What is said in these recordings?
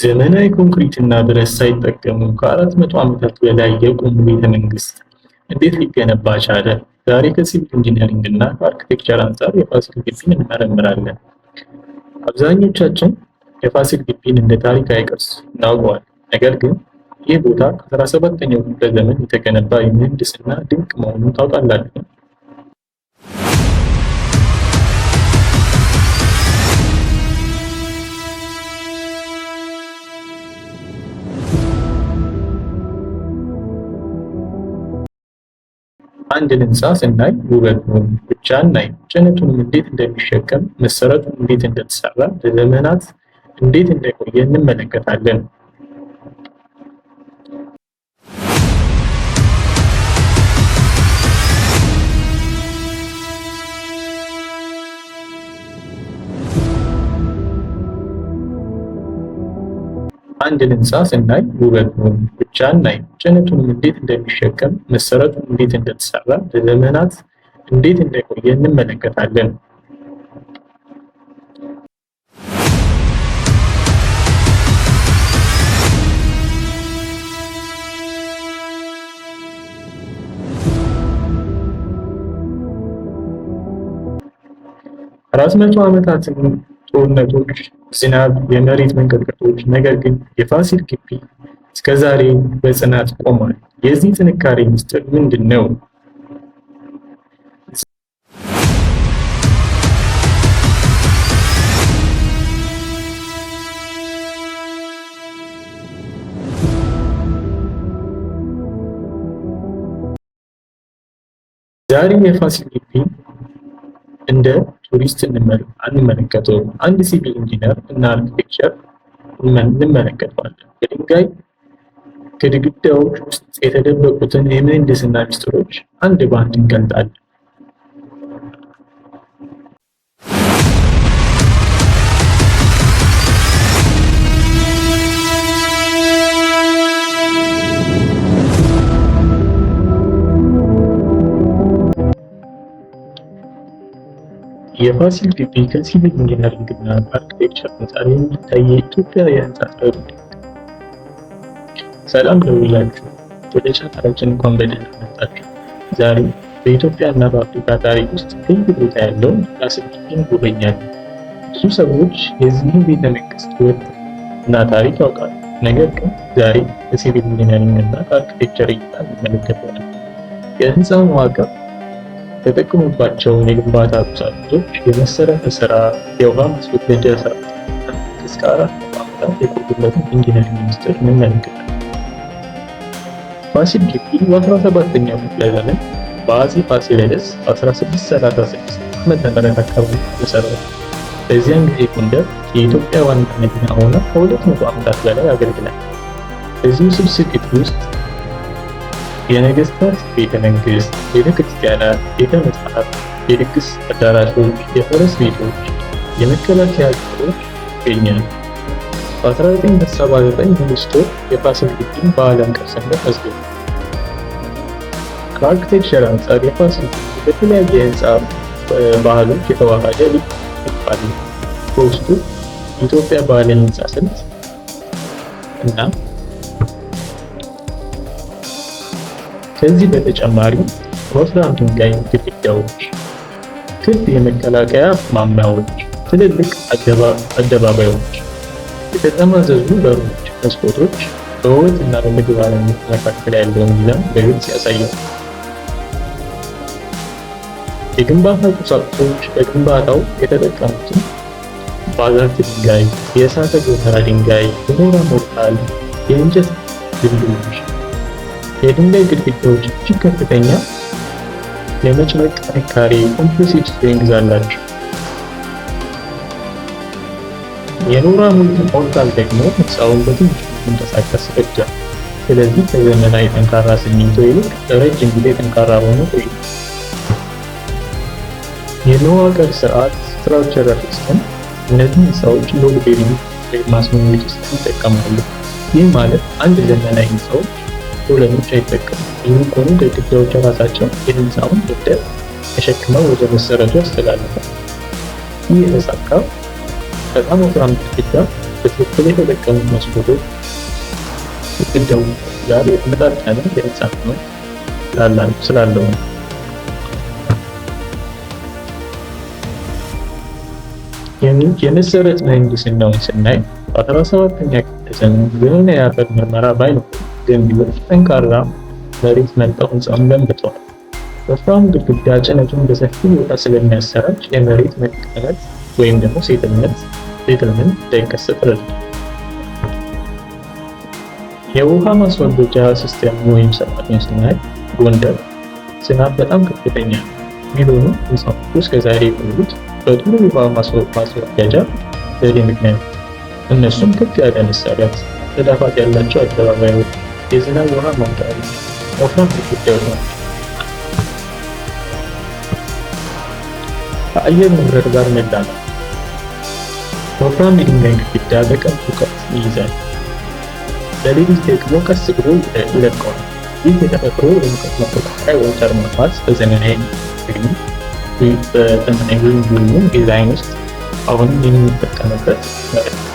ዘመናዊ ኮንክሪትና ብረት ሳይጠቀሙ ከ400 ዓመታት በላይ የቆሙ ቤተ መንግስት እንዴት ሊገነባ ቻለ? ዛሬ ከሲቪል ኢንጂነሪንግ እና ከአርኪቴክቸር አንጻር የፋሲል ግቢን እንመረምራለን። አብዛኞቻችን የፋሲል ግቢን እንደ ታሪካዊ ቅርስ እናውቀዋለን። ነገር ግን ይህ ቦታ ከ17ኛው ክፍለ ዘመን የተገነባ የምህንድስና ድንቅ መሆኑን ታውቃላችሁ? አንድን ህንፃ ስናይ ውበቱን ብቻ እናይ፣ ጭነቱንም እንዴት እንደሚሸከም፣ መሰረቱን እንዴት እንደተሰራ፣ ለዘመናት እንዴት እንደቆየ እንመለከታለን። አንድን ህንፃ ስናይ ውበቱን ብቻ እናይ፣ ጭነቱንም እንዴት እንደሚሸከም፣ መሰረቱን እንዴት እንደተሰራ፣ ለዘመናት እንዴት እንደቆየ እንመለከታለን። አራት መቶ ዓመታትን ጦርነቶች፣ ዝናብ፣ የመሬት መንቀጥቀጦች፣ ነገር ግን የፋሲል ግቢ እስከዛሬ በጽናት ቆሟል። የዚህ ጥንካሬ ምስጢር ምንድን ነው? ዛሬ የፋሲል ግቢ እንደ ቱሪስት አንመለከተውም። አንድ ሲቪል ኢንጂነር እና አርኪቴክቸር እንመለከተዋለን። በድንጋይ ግድግዳዎች ውስጥ የተደበቁትን የምህንድስና ሚስጥሮች አንድ በአንድ እንገልጣለን። የፋሲል ግቢ ከሲቪል ኢንጂነሪንግ እና አርኪቴክቸር አንጻር የሚታይ የኢትዮጵያ የህንፃ ጥበብ ነው። ሰላም ለሁላችሁ፣ ወደ ቻናላችን እንኳን በደህና መጣችሁ። ዛሬ በኢትዮጵያ እና በአፍሪካ ታሪክ ውስጥ ልዩ ቦታ ያለውን የፋሲል ግቢ እንጎበኛለን። ብዙ ሰዎች የዚህን ቤተ መንግስት ውበት እና ታሪክ ያውቃሉ፣ ነገር ግን ዛሬ ከሲቪል ኢንጂነሪንግ እና ከአርኪቴክቸር እይታ እንመለከታለን። የህንፃው መዋቅር፣ የተጠቀሙባቸውን የግንባታ ቁሳቁሶች፣ የመሰረተ ስራ፣ የውሃ ማስወገጃ ስርዓት እስከ 400 ዓመታት የቆዩለትን ኢንጂነሪንግ ሚስጥር እንመለከታለን። ፋሲል ግቢ በ17ኛው ክፍለ ዘመን በአፄ ፋሲለደስ በ1636 ዓ.ም አካባቢ ተመሰረተ። በዚያን ጊዜ ጎንደር የኢትዮጵያ ዋና መዲና ሆና ከ200 ዓመታት በላይ አገልግላለች። በዚህ ውስብስብ ግቢ ውስጥ የነገስታት ቤተ መንግስት፣ ቤተ ክርስቲያናት፣ ቤተ መጻሕፍት፣ የድግስ አዳራሾች፣ የፈረስ ቤቶች፣ የመከላከያ ቅጥሮች ይገኛሉ። በ1979 ዩኔስኮ የፋሲል ግቢን በዓለም ቅርስነት መዝግቧል። ከአርኪቴክቸር አንጻር የፋሲል ግቢ በተለያየ የህንፃ ባህሎች የተዋሃደ ልዩ ክፍል ነው። በውስጡ የኢትዮጵያ ባህላዊ ህንፃ ስልት እና ከዚህ በተጨማሪ ወፍራም ድንጋይ ግድግዳዎች፣ ክብ የመከላከያ ማማዎች፣ ትልልቅ አደባባዮች፣ የተጠማዘዙ በሮች፣ መስኮቶች በውበት እና በምግብ ዓለማት መካከል ያለውን ሚዛን በግልጽ ያሳያሉ። የግንባታ ቁሳቁሶች በግንባታው የተጠቀሙትን ባዛልት ድንጋይ፣ የእሳተ ገሞራ ድንጋይ፣ የኖራ ሞርታል፣ የእንጨት ድልድዮች፣ የድንጋይ ግድግዳዎች እጅግ ከፍተኛ የመጭመቅ ጥንካሬ ኮምፕሬሲቭ ስትሪንግዝ አላቸው። የኖራ ሞርታል ደግሞ ህንፃውን በትንሹ እንዲንቀሳቀስ ረዳል። ስለዚህ ከዘመናዊ ጠንካራ ሲሚንቶ ይልቅ ለረጅም ጊዜ ጠንካራ ሆኖ ቆይቷል። የመዋቅር ስርዓት ስትራክቸራል ሲስተም እነዚህ ህንፃዎች ሎድ ቤሪንግ ወይም ማስመሚያ ሲስተም ይጠቀማሉ። ይህ ማለት አንድ ዘመናዊ ህንፃዎች ኮለኖች አይጠቀሙም። ይልቁኑ ግድግዳዎች ራሳቸው የህንፃውን ክብደት ተሸክመው ወደ መሰረቱ ያስተላልፋል። ይህ የተሳካው በጣም ወፍራም ግድግዳ በትክክል የተጠቀሙት መስኮቶች ግድግዳው ጋር የተመጣጠነ የህንፃ ቁመት ስላለው ነው። የመሰረት ምህንድስናውን ስናይ በ17ኛ ክፍለ ዘመን ዘመናዊ የአፈር ምርመራ ባይኖርም ገንቢዎች ጠንካራ መሬት መርጠው ህንፃውን ገንብተዋል። ወፍራም ግድግዳ ጭነቱን በሰፊ ቦታ ስለሚያሰራጭ የመሬት መቀመጥ ወይም ደግሞ ሴትልመንት እንዳይከሰት ረድቷል። የውሃ ማስወገጃ ሲስተም ወይም ስርዓቱን ስናይ ጎንደር ዝናብ በጣም ከፍተኛ ነው። ቢሆኑ ህንፃዎቹ እስከዛሬ የቆዩት በጥሩ የውሃ ማስወገጃ ዘዴ ምክንያት ነው። እነሱም ከፍ ያለ መሰረት፣ ተዳፋት ያላቸው አደባባዮች፣ የዝናብ ውሃ ማውጫዎች፣ ወፍራም ግድግዳዎች ናቸው። ከአየር ንብረት ጋር መላመድ ወፍራም የድንጋይ ግድግዳ በቀን ሙቀት ይይዛል። በሌሊት ደግሞ ቀስ ብሎ ይለቀዋል። ይህ የተፈጥሮ የሙቀት መቆጣጠሪያ ወይም ተርሞስታት በዘመናዊ ዊንግ ዲዛይን ውስጥ አሁንም የምንጠቀምበት ማለት ነው።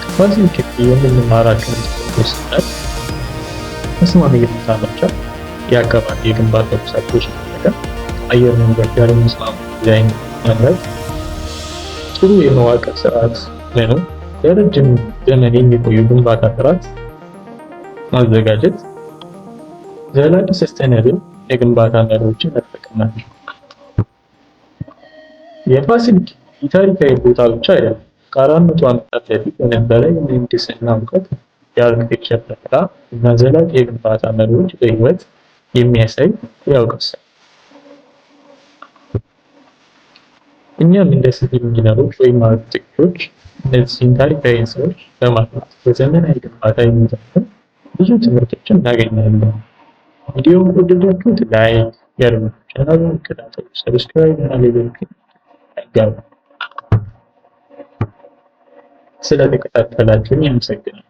ከፋሲል ግቢ የምንማራቸው ውስጥ ተስማሚ የቦታ ምርጫ፣ የአካባቢ የግንባታ ቁሳቁሶች መጠቀም፣ አየር ንብረት ጋር የሚስማሙ ዲዛይን መምረጥ፣ ጥሩ የመዋቅር ስርዓት መኖር፣ ለረጅም ዘመን የሚቆዩ ግንባታ ጥራት ማዘጋጀት፣ ዘላቂ ሰስተይነብል የግንባታ መርሆችን መጠቀም ናቸው። የፋሲል ግቢ ታሪካዊ ቦታ ብቻ አይደለም። ከ400 ዓመታት በፊት የነበረ የምህንድስና እውቀት፣ የአርኪቴክቸር ፈጠራ እና ዘላቂ የግንባታ መርሆች በህይወት የሚያሳይ ሕያው ቅርስ ነው። እኛም እንደ ሲቪል ኢንጂነሮች ወይም አርኪቴክቶች እነዚህን ታሪካዊ ህንፃዎች በማጥናት በዘመናዊ ግንባታ የሚጠቅሙ ብዙ ትምህርቶችን እናገኛለን። ቪዲዮውን ከወደዳችሁት ላይክ ያድርጉ፣ ቻናሉን ይከታተሉ፣ ሰብስክራይብ እና ሌሎችን ያጋሩ። ስለተከታተላችሁኝ አመሰግናለሁ።